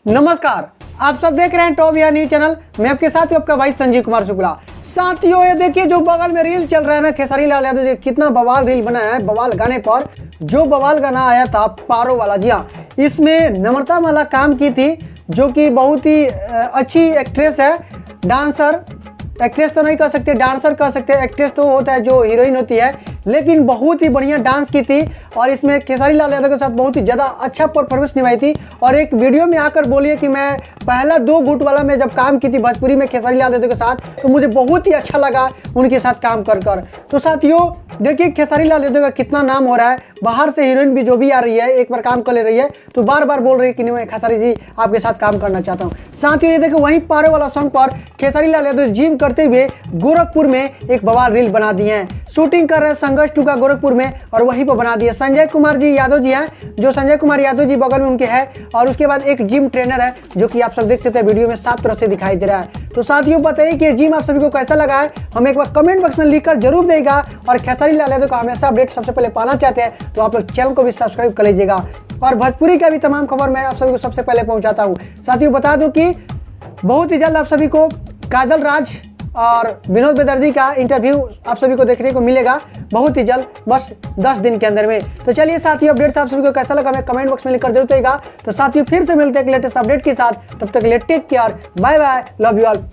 नमस्कार, आप सब देख रहे हैं टॉप या न्यूज चैनल। मैं आपके साथ आपका भाई संजीव कुमार शुक्ला। साथियों, ये देखिए जो बगल में रील चल रहा है ना, खेसारी लाल यादव जी कितना बवाल रील बनाया है। बवाल गाने पर जो बवाल गाना आया था पारो वाला, जी हाँ, इसमें नम्रता माला काम की थी, जो कि बहुत ही अच्छी एक्ट्रेस है। डांसर, एक्ट्रेस तो नहीं कह सकते, डांसर कह सकते हैं। एक्ट्रेस तो होता है जो हीरोइन होती है, लेकिन बहुत ही बढ़िया डांस की थी और इसमें खेसारी लाल यादव के साथ बहुत ही ज़्यादा अच्छा परफॉर्मेंस निभाई थी। और एक वीडियो में आकर बोली है कि मैं पहला 2 गुट वाला में जब काम की थी भोजपुरी में खेसारी लाल यादव के साथ, तो मुझे बहुत ही अच्छा लगा उनके साथ काम कर कर। तो साथियों देखिए खेसारी लाल यादव का कितना नाम हो रहा है। बाहर से हीरोइन भी जो भी आ रही है, एक बार काम कर ले रही है तो बार बार बोल रही है कि नहीं मैं खेसारी जी आपके साथ काम करना चाहता हूँ। साथियों ये देखो वहीं पारो वाला सॉन्ग पर खेसारी लाल यादव जिम करते हुए गोरखपुर में एक बवाल रील बना दी है। शूटिंग कर रहे हैं संघर्ष 2 का गोरखपुर में और वहीं पर बना दिया। संजय कुमार जी यादव जी हैं, जो संजय कुमार यादव जी बगल में उनके हैं, और उसके बाद एक जिम ट्रेनर है जो कि आप सब देख सकते हैं वीडियो में साफ तरह से दिखाई दे रहा है। तो साथियों बताइए कि जिम आप सभी को कैसा लगा है, हम एक बार कमेंट बॉक्स में लिखकर जरूर देगा। और खेसारी लाल यादव का हमेशा अपडेट सबसे पहले पाना चाहते हैं तो आप लोग चैनल को भी सब्सक्राइब कर लीजिएगा और भोजपुरी का भी तमाम खबर मैं आप सभी को सबसे पहले पहुंचाता हूं। साथियों बता दूं कि बहुत ही जल्द आप सभी को काजल राज और विनोद बेदर्जी का इंटरव्यू आप सभी को देखने को मिलेगा बहुत ही जल्द, बस 10 दिन के अंदर में। तो चलिए साथियों अपडेट आप सभी को कैसा लगा मैं कमेंट बॉक्स में लिखकर जरूर देगा। तो साथियों फिर से मिलते हैं एक लेटेस्ट अपडेट के साथ, तब तक take care, bye bye, love you all.